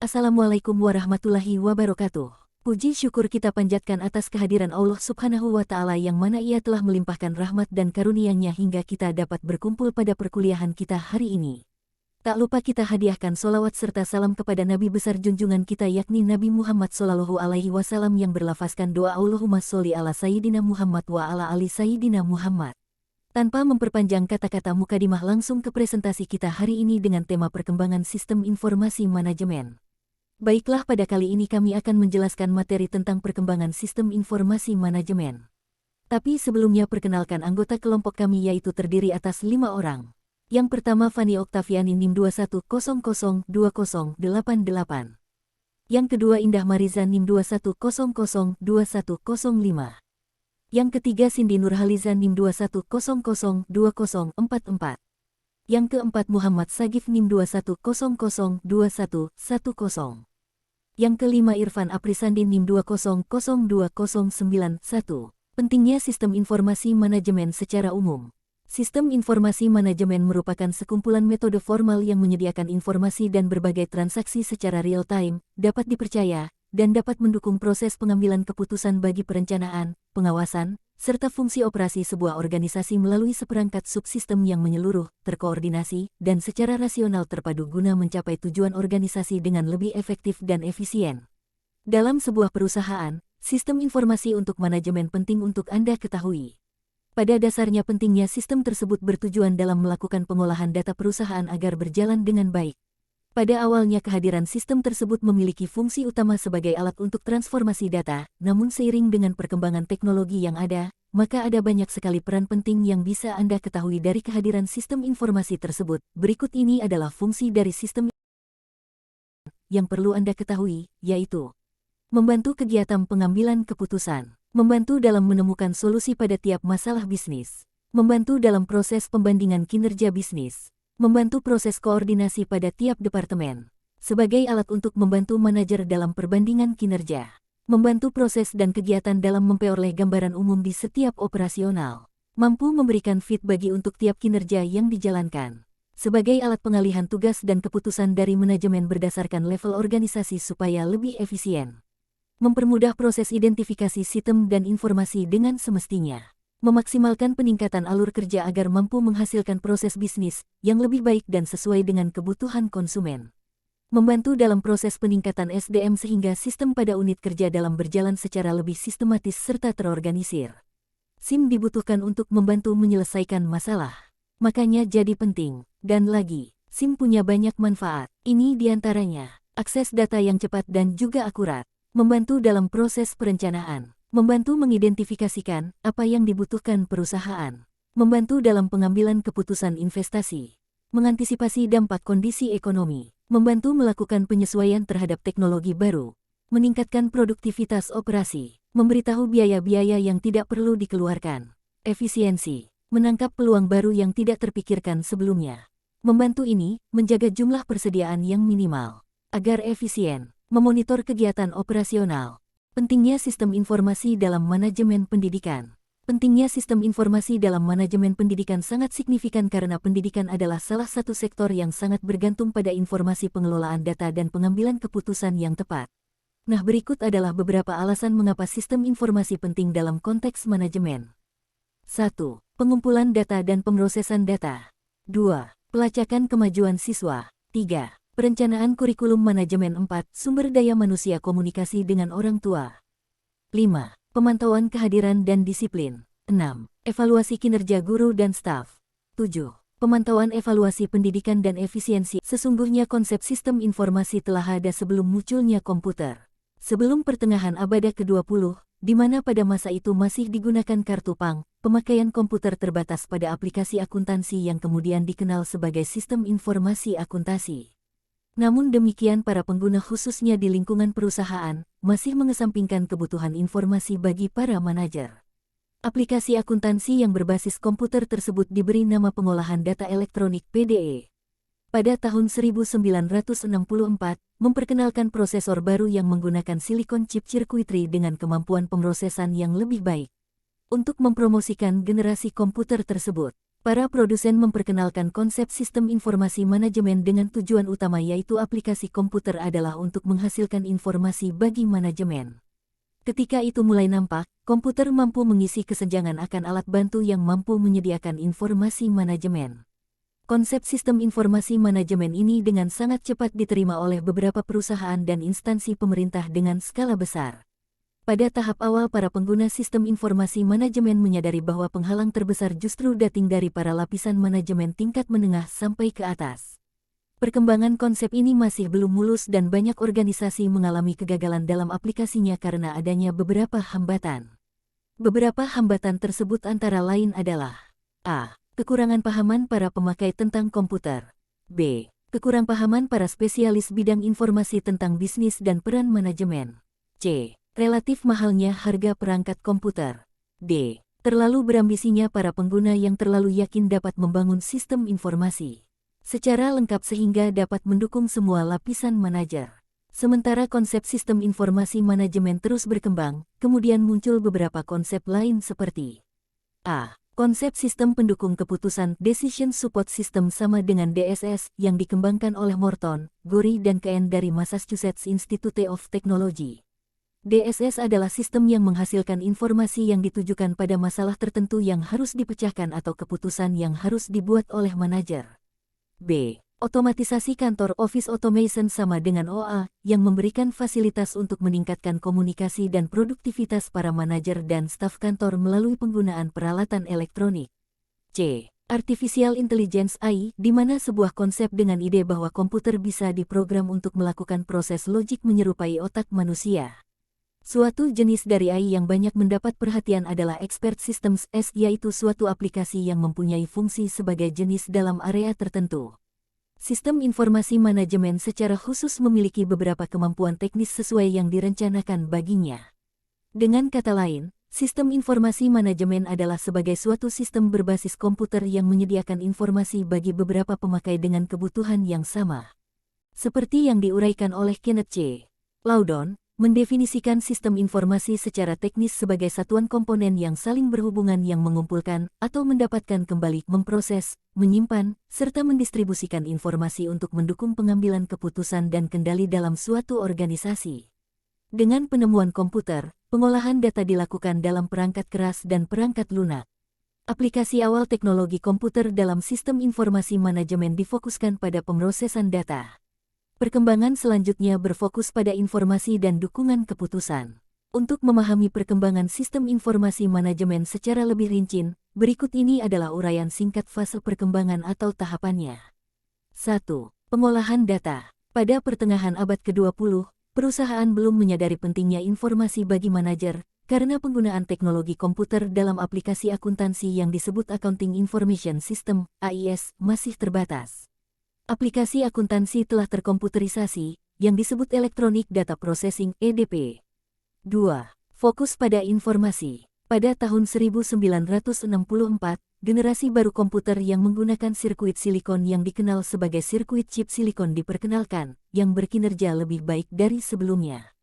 Assalamualaikum warahmatullahi wabarakatuh. Puji syukur kita panjatkan atas kehadiran Allah Subhanahu wa Ta'ala yang mana Ia telah melimpahkan rahmat dan karunia-Nya hingga kita dapat berkumpul pada perkuliahan kita hari ini. Tak lupa kita hadiahkan solawat serta salam kepada Nabi besar junjungan kita yakni Nabi Muhammad Sallallahu Alaihi Wasallam yang berlafazkan doa Allahumma sholli ala Sayyidina Muhammad wa ala ali Sayyidina Muhammad. Tanpa memperpanjang kata-kata mukadimah langsung ke presentasi kita hari ini dengan tema perkembangan sistem informasi manajemen. Baiklah, pada kali ini kami akan menjelaskan materi tentang perkembangan sistem informasi manajemen. Tapi sebelumnya perkenalkan anggota kelompok kami yaitu terdiri atas 5 orang. Yang pertama Fani Oktaviani NIM 21002088. Yang kedua Indah Mariza NIM 21002105. Yang ketiga Cindy Nurhaliza NIM 21002044. Yang keempat Muhammad Sagif NIM 21002110. Yang kelima Irfan Aprisandi NIM 2002091. Pentingnya sistem informasi manajemen secara umum. Sistem informasi manajemen merupakan sekumpulan metode formal yang menyediakan informasi dan berbagai transaksi secara real-time, dapat dipercaya, dan dapat mendukung proses pengambilan keputusan bagi perencanaan, pengawasan, serta fungsi operasi sebuah organisasi melalui seperangkat subsistem yang menyeluruh, terkoordinasi, dan secara rasional terpadu guna mencapai tujuan organisasi dengan lebih efektif dan efisien. Dalam sebuah perusahaan, sistem informasi untuk manajemen penting untuk Anda ketahui. Pada dasarnya pentingnya sistem tersebut bertujuan dalam melakukan pengolahan data perusahaan agar berjalan dengan baik. Pada awalnya kehadiran sistem tersebut memiliki fungsi utama sebagai alat untuk transformasi data, namun seiring dengan perkembangan teknologi yang ada, maka ada banyak sekali peran penting yang bisa Anda ketahui dari kehadiran sistem informasi tersebut. Berikut ini adalah fungsi dari sistem yang perlu Anda ketahui, yaitu membantu kegiatan pengambilan keputusan, membantu dalam menemukan solusi pada tiap masalah bisnis, membantu dalam proses pembandingan kinerja bisnis, membantu proses koordinasi pada tiap departemen, sebagai alat untuk membantu manajer dalam perbandingan kinerja, membantu proses dan kegiatan dalam memperoleh gambaran umum di setiap operasional, mampu memberikan feedback untuk tiap kinerja yang dijalankan, sebagai alat pengalihan tugas dan keputusan dari manajemen berdasarkan level organisasi supaya lebih efisien, mempermudah proses identifikasi sistem dan informasi dengan semestinya, memaksimalkan peningkatan alur kerja agar mampu menghasilkan proses bisnis yang lebih baik dan sesuai dengan kebutuhan konsumen, membantu dalam proses peningkatan SDM sehingga sistem pada unit kerja dalam berjalan secara lebih sistematis serta terorganisir. SIM dibutuhkan untuk membantu menyelesaikan masalah. Makanya jadi penting. Dan lagi, SIM punya banyak manfaat. Ini diantaranya, akses data yang cepat dan juga akurat, membantu dalam proses perencanaan, membantu mengidentifikasikan apa yang dibutuhkan perusahaan, membantu dalam pengambilan keputusan investasi, mengantisipasi dampak kondisi ekonomi, membantu melakukan penyesuaian terhadap teknologi baru, meningkatkan produktivitas operasi, memberitahu biaya-biaya yang tidak perlu dikeluarkan, efisiensi, menangkap peluang baru yang tidak terpikirkan sebelumnya. Membantu ini menjaga jumlah persediaan yang minimal, agar efisien, memonitor kegiatan operasional. Pentingnya sistem informasi dalam manajemen pendidikan. Pentingnya sistem informasi dalam manajemen pendidikan sangat signifikan karena pendidikan adalah salah satu sektor yang sangat bergantung pada informasi pengelolaan data dan pengambilan keputusan yang tepat. Nah, berikut adalah beberapa alasan mengapa sistem informasi penting dalam konteks manajemen. 1. Pengumpulan data dan pemrosesan data. 2. Pelacakan kemajuan siswa. 3. Perencanaan kurikulum manajemen. 4. Sumber daya manusia komunikasi dengan orang tua. 5. Pemantauan kehadiran dan disiplin. 6. Evaluasi kinerja guru dan staf. 7. Pemantauan evaluasi pendidikan dan efisiensi. Sesungguhnya konsep sistem informasi telah ada sebelum munculnya komputer. Sebelum pertengahan abad ke-20, di mana pada masa itu masih digunakan kartu pang, pemakaian komputer terbatas pada aplikasi akuntansi yang kemudian dikenal sebagai sistem informasi akuntansi. Namun demikian para pengguna khususnya di lingkungan perusahaan masih mengesampingkan kebutuhan informasi bagi para manajer. Aplikasi akuntansi yang berbasis komputer tersebut diberi nama pengolahan data elektronik PDE. Pada tahun 1964, memperkenalkan prosesor baru yang menggunakan silikon chip circuitry dengan kemampuan pemrosesan yang lebih baik. Untuk mempromosikan generasi komputer tersebut, Para produsen memperkenalkan konsep sistem informasi manajemen dengan tujuan utama yaitu aplikasi komputer adalah untuk menghasilkan informasi bagi manajemen. Ketika itu mulai nampak, komputer mampu mengisi kesenjangan akan alat bantu yang mampu menyediakan informasi manajemen. Konsep sistem informasi manajemen ini dengan sangat cepat diterima oleh beberapa perusahaan dan instansi pemerintah dengan skala besar. Pada tahap awal para pengguna sistem informasi manajemen menyadari bahwa penghalang terbesar justru datang dari para lapisan manajemen tingkat menengah sampai ke atas. Perkembangan konsep ini masih belum mulus dan banyak organisasi mengalami kegagalan dalam aplikasinya karena adanya beberapa hambatan. Beberapa hambatan tersebut antara lain adalah A. Kekurangan pahaman para pemakai tentang komputer. B. Kekurang pahaman para spesialis bidang informasi tentang bisnis dan peran manajemen. C. Relatif mahalnya harga perangkat komputer. D. Terlalu berambisinya para pengguna yang terlalu yakin dapat membangun sistem informasi secara lengkap sehingga dapat mendukung semua lapisan manajer. Sementara konsep sistem informasi manajemen terus berkembang, kemudian muncul beberapa konsep lain seperti A. Konsep sistem pendukung keputusan Decision Support System sama dengan DSS yang dikembangkan oleh Morton, Gorey dan Kane dari Massachusetts Institute of Technology. DSS adalah sistem yang menghasilkan informasi yang ditujukan pada masalah tertentu yang harus dipecahkan atau keputusan yang harus dibuat oleh manajer. B. Otomatisasi kantor Office Automation sama dengan OA, yang memberikan fasilitas untuk meningkatkan komunikasi dan produktivitas para manajer dan staf kantor melalui penggunaan peralatan elektronik. C. Artificial Intelligence AI, di mana sebuah konsep dengan ide bahwa komputer bisa diprogram untuk melakukan proses logik menyerupai otak manusia. Suatu jenis dari AI yang banyak mendapat perhatian adalah Expert Systems S, yaitu suatu aplikasi yang mempunyai fungsi sebagai jenis dalam area tertentu. Sistem informasi manajemen secara khusus memiliki beberapa kemampuan teknis sesuai yang direncanakan baginya. Dengan kata lain, sistem informasi manajemen adalah sebagai suatu sistem berbasis komputer yang menyediakan informasi bagi beberapa pemakai dengan kebutuhan yang sama. Seperti yang diuraikan oleh Kenneth C. Loudon, mendefinisikan sistem informasi secara teknis sebagai satuan komponen yang saling berhubungan yang mengumpulkan atau mendapatkan kembali, memproses, menyimpan, serta mendistribusikan informasi untuk mendukung pengambilan keputusan dan kendali dalam suatu organisasi. Dengan penemuan komputer, pengolahan data dilakukan dalam perangkat keras dan perangkat lunak. Aplikasi awal teknologi komputer dalam sistem informasi manajemen difokuskan pada pemrosesan data. Perkembangan selanjutnya berfokus pada informasi dan dukungan keputusan. Untuk memahami perkembangan sistem informasi manajemen secara lebih rinci, berikut ini adalah uraian singkat fase perkembangan atau tahapannya. 1. Pengolahan data. Pada pertengahan abad ke-20, perusahaan belum menyadari pentingnya informasi bagi manajer, karena penggunaan teknologi komputer dalam aplikasi akuntansi yang disebut Accounting Information System, AIS, masih terbatas. Aplikasi akuntansi telah terkomputerisasi, yang disebut Electronic Data Processing (EDP). 2. Fokus pada informasi. Pada tahun 1964, generasi baru komputer yang menggunakan sirkuit silikon yang dikenal sebagai sirkuit chip silikon diperkenalkan, yang berkinerja lebih baik dari sebelumnya.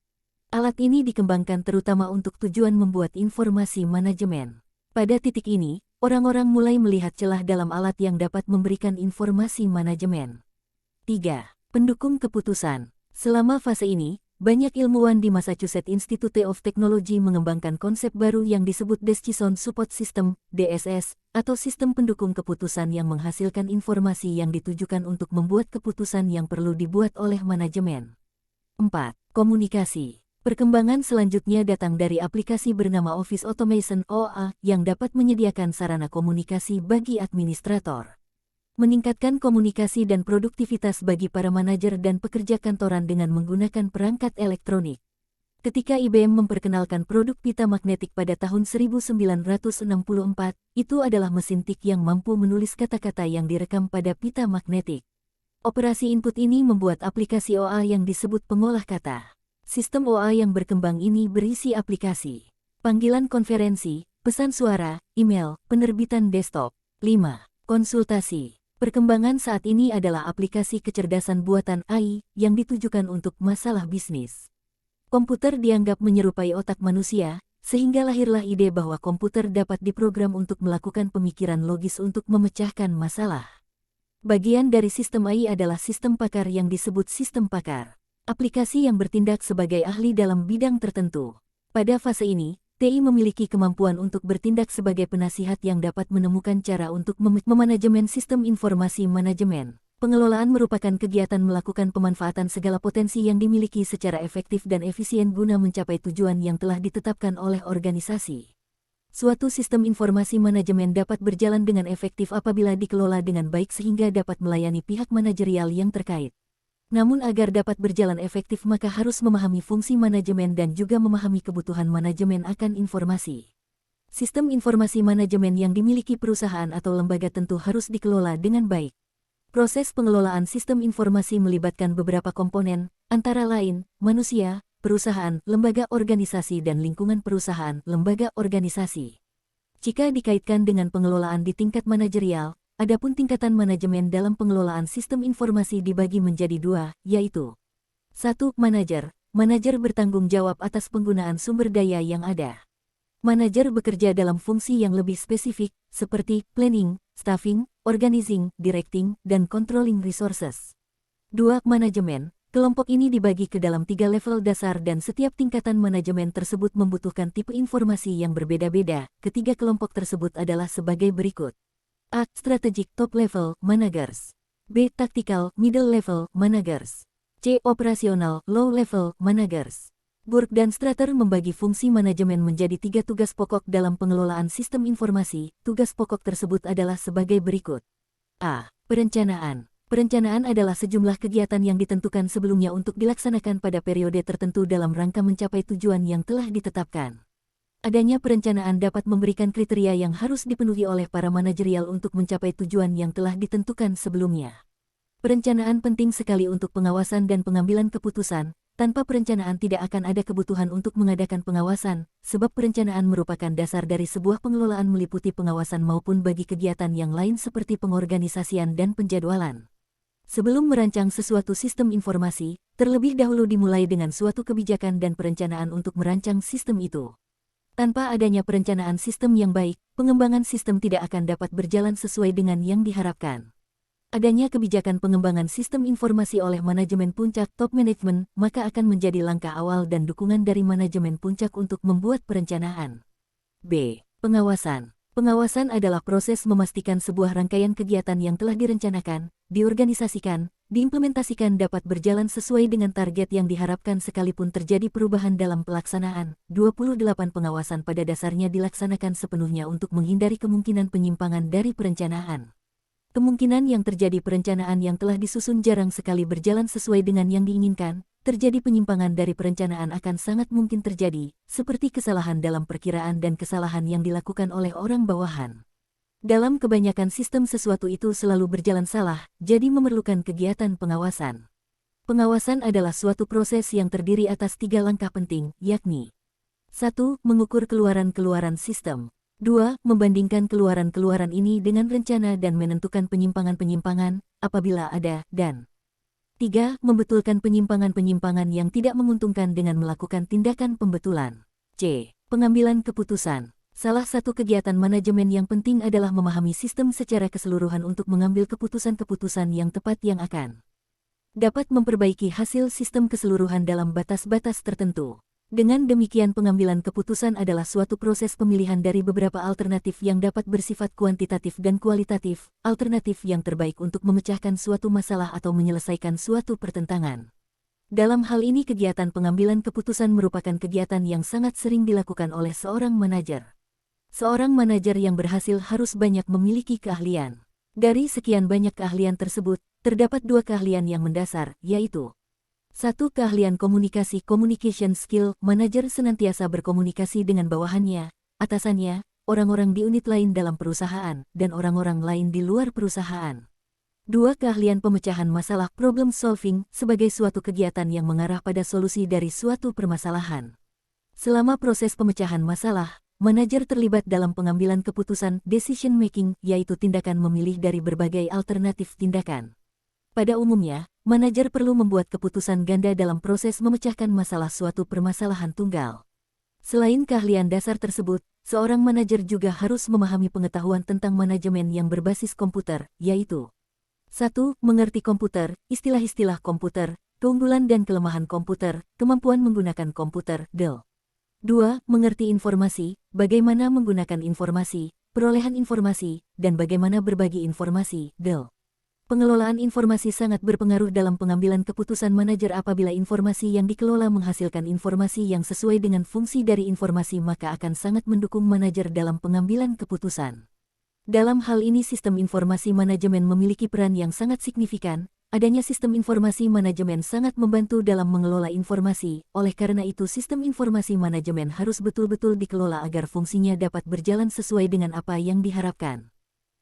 Alat ini dikembangkan terutama untuk tujuan membuat informasi manajemen. Pada titik ini, orang-orang mulai melihat celah dalam alat yang dapat memberikan informasi manajemen. 3. Pendukung keputusan. Selama fase ini, banyak ilmuwan di Massachusetts Institute of Technology mengembangkan konsep baru yang disebut Decision Support System, DSS, atau sistem pendukung keputusan yang menghasilkan informasi yang ditujukan untuk membuat keputusan yang perlu dibuat oleh manajemen. 4. Komunikasi. Perkembangan selanjutnya datang dari aplikasi bernama Office Automation (OA) yang dapat menyediakan sarana komunikasi bagi administrator. Meningkatkan komunikasi dan produktivitas bagi para manajer dan pekerja kantoran dengan menggunakan perangkat elektronik. Ketika IBM memperkenalkan produk pita magnetik pada tahun 1964, itu adalah mesin tik yang mampu menulis kata-kata yang direkam pada pita magnetik. Operasi input ini membuat aplikasi OA yang disebut pengolah kata. Sistem OA yang berkembang ini berisi aplikasi panggilan konferensi, pesan suara, email, penerbitan desktop. 5. Konsultasi. Perkembangan saat ini adalah aplikasi kecerdasan buatan AI yang ditujukan untuk masalah bisnis. Komputer dianggap menyerupai otak manusia, sehingga lahirlah ide bahwa komputer dapat diprogram untuk melakukan pemikiran logis untuk memecahkan masalah. Bagian dari sistem AI adalah sistem pakar yang disebut sistem pakar, aplikasi yang bertindak sebagai ahli dalam bidang tertentu. Pada fase ini, TI memiliki kemampuan untuk bertindak sebagai penasihat yang dapat menemukan cara untuk memanajemen sistem informasi manajemen. Pengelolaan merupakan kegiatan melakukan pemanfaatan segala potensi yang dimiliki secara efektif dan efisien guna mencapai tujuan yang telah ditetapkan oleh organisasi. Suatu sistem informasi manajemen dapat berjalan dengan efektif apabila dikelola dengan baik sehingga dapat melayani pihak manajerial yang terkait. Namun agar dapat berjalan efektif maka harus memahami fungsi manajemen dan juga memahami kebutuhan manajemen akan informasi. Sistem informasi manajemen yang dimiliki perusahaan atau lembaga tentu harus dikelola dengan baik. Proses pengelolaan sistem informasi melibatkan beberapa komponen, antara lain, manusia, perusahaan, lembaga organisasi dan lingkungan perusahaan, lembaga organisasi. Jika dikaitkan dengan pengelolaan di tingkat manajerial, adapun tingkatan manajemen dalam pengelolaan sistem informasi dibagi menjadi dua, yaitu 1. Manajer. Manajer bertanggung jawab atas penggunaan sumber daya yang ada. Manajer bekerja dalam fungsi yang lebih spesifik, seperti planning, staffing, organizing, directing, dan controlling resources. 2. Manajemen. Kelompok ini dibagi ke dalam 3 level dasar dan setiap tingkatan manajemen tersebut membutuhkan tipe informasi yang berbeda-beda. Ketiga kelompok tersebut adalah sebagai berikut. A. Strategic top level managers. B. Tactical middle level managers. C. Operasional low level managers. Burke dan Strater membagi fungsi manajemen menjadi 3 tugas pokok dalam pengelolaan sistem informasi. Tugas pokok tersebut adalah sebagai berikut. A. Perencanaan. Perencanaan adalah sejumlah kegiatan yang ditentukan sebelumnya untuk dilaksanakan pada periode tertentu dalam rangka mencapai tujuan yang telah ditetapkan. Adanya perencanaan dapat memberikan kriteria yang harus dipenuhi oleh para manajerial untuk mencapai tujuan yang telah ditentukan sebelumnya. Perencanaan penting sekali untuk pengawasan dan pengambilan keputusan. Tanpa perencanaan tidak akan ada kebutuhan untuk mengadakan pengawasan, sebab perencanaan merupakan dasar dari sebuah pengelolaan meliputi pengawasan maupun bagi kegiatan yang lain seperti pengorganisasian dan penjadwalan. Sebelum merancang sesuatu sistem informasi, terlebih dahulu dimulai dengan suatu kebijakan dan perencanaan untuk merancang sistem itu. Tanpa adanya perencanaan sistem yang baik, pengembangan sistem tidak akan dapat berjalan sesuai dengan yang diharapkan. Adanya kebijakan pengembangan sistem informasi oleh manajemen puncak top management, maka akan menjadi langkah awal dan dukungan dari manajemen puncak untuk membuat perencanaan. B. Pengawasan. Pengawasan adalah proses memastikan sebuah rangkaian kegiatan yang telah direncanakan, diorganisasikan, diimplementasikan dapat berjalan sesuai dengan target yang diharapkan sekalipun terjadi perubahan dalam pelaksanaan. 28 Pengawasan pada dasarnya dilaksanakan sepenuhnya untuk menghindari kemungkinan penyimpangan dari perencanaan. Kemungkinan yang terjadi perencanaan yang telah disusun jarang sekali berjalan sesuai dengan yang diinginkan, terjadi penyimpangan dari perencanaan akan sangat mungkin terjadi, seperti kesalahan dalam perkiraan dan kesalahan yang dilakukan oleh orang bawahan. Dalam kebanyakan sistem sesuatu itu selalu berjalan salah, jadi memerlukan kegiatan pengawasan. Pengawasan adalah suatu proses yang terdiri atas 3 langkah penting, yakni 1. Mengukur keluaran-keluaran sistem. 2. Membandingkan keluaran-keluaran ini dengan rencana dan menentukan penyimpangan-penyimpangan, apabila ada, dan 3. Membetulkan penyimpangan-penyimpangan yang tidak menguntungkan dengan melakukan tindakan pembetulan. C. Pengambilan keputusan. Salah satu kegiatan manajemen yang penting adalah memahami sistem secara keseluruhan untuk mengambil keputusan-keputusan yang tepat yang akan dapat memperbaiki hasil sistem keseluruhan dalam batas-batas tertentu. Dengan demikian pengambilan keputusan adalah suatu proses pemilihan dari beberapa alternatif yang dapat bersifat kuantitatif dan kualitatif, alternatif yang terbaik untuk memecahkan suatu masalah atau menyelesaikan suatu pertentangan. Dalam hal ini kegiatan pengambilan keputusan merupakan kegiatan yang sangat sering dilakukan oleh seorang manajer. Seorang manajer yang berhasil harus banyak memiliki keahlian. Dari sekian banyak keahlian tersebut, terdapat 2 keahlian yang mendasar, yaitu 1. Keahlian komunikasi communication skill. Manajer senantiasa berkomunikasi dengan bawahannya, atasannya, orang-orang di unit lain dalam perusahaan, dan orang-orang lain di luar perusahaan. 2. Keahlian pemecahan masalah problem solving sebagai suatu kegiatan yang mengarah pada solusi dari suatu permasalahan. Selama proses pemecahan masalah, manajer terlibat dalam pengambilan keputusan decision making, yaitu tindakan memilih dari berbagai alternatif tindakan. Pada umumnya, manajer perlu membuat keputusan ganda dalam proses memecahkan masalah suatu permasalahan tunggal. Selain keahlian dasar tersebut, seorang manajer juga harus memahami pengetahuan tentang manajemen yang berbasis komputer, yaitu 1. Mengerti komputer, istilah-istilah komputer, keunggulan dan kelemahan komputer, kemampuan menggunakan komputer, DEL. 2. Mengerti informasi, bagaimana menggunakan informasi, perolehan informasi, dan bagaimana berbagi informasi, DEL. Pengelolaan informasi sangat berpengaruh dalam pengambilan keputusan manajer. Apabila informasi yang dikelola menghasilkan informasi yang sesuai dengan fungsi dari informasi, maka akan sangat mendukung manajer dalam pengambilan keputusan. Dalam hal ini sistem informasi manajemen memiliki peran yang sangat signifikan. Adanya sistem informasi manajemen sangat membantu dalam mengelola informasi, oleh karena itu sistem informasi manajemen harus betul-betul dikelola agar fungsinya dapat berjalan sesuai dengan apa yang diharapkan.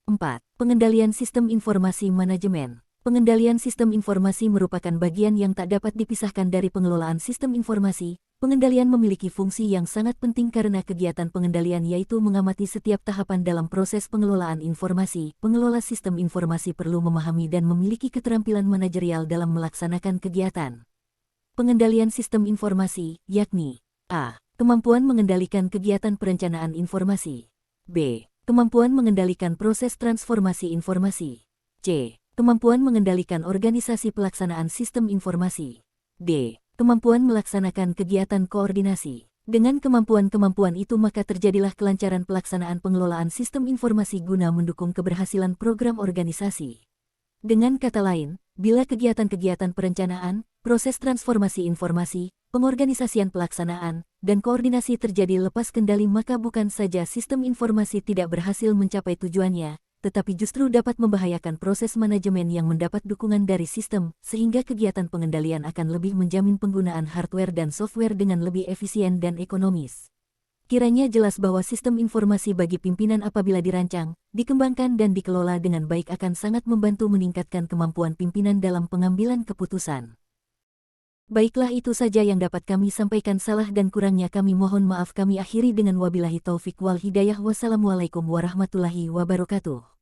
4. Pengendalian sistem informasi manajemen. Pengendalian sistem informasi merupakan bagian yang tak dapat dipisahkan dari pengelolaan sistem informasi. Pengendalian memiliki fungsi yang sangat penting karena kegiatan pengendalian yaitu mengamati setiap tahapan dalam proses pengelolaan informasi. Pengelola sistem informasi perlu memahami dan memiliki keterampilan manajerial dalam melaksanakan kegiatan pengendalian sistem informasi, yakni A. Kemampuan mengendalikan kegiatan perencanaan informasi. B. Kemampuan mengendalikan proses transformasi informasi. C. Kemampuan mengendalikan organisasi pelaksanaan sistem informasi. D. Kemampuan melaksanakan kegiatan koordinasi. Dengan kemampuan-kemampuan itu maka terjadilah kelancaran pelaksanaan pengelolaan sistem informasi guna mendukung keberhasilan program organisasi. Dengan kata lain, bila kegiatan-kegiatan perencanaan, proses transformasi informasi, pengorganisasian pelaksanaan, dan koordinasi terjadi lepas kendali, maka bukan saja sistem informasi tidak berhasil mencapai tujuannya, tetapi justru dapat membahayakan proses manajemen yang mendapat dukungan dari sistem, sehingga kegiatan pengendalian akan lebih menjamin penggunaan hardware dan software dengan lebih efisien dan ekonomis. Kiranya jelas bahwa sistem informasi bagi pimpinan apabila dirancang, dikembangkan dan dikelola dengan baik akan sangat membantu meningkatkan kemampuan pimpinan dalam pengambilan keputusan. Baiklah, itu saja yang dapat kami sampaikan. Salah dan kurangnya kami mohon maaf. Kami akhiri dengan wabillahi taufik wal hidayah. Wassalamualaikum warahmatullahi wabarakatuh.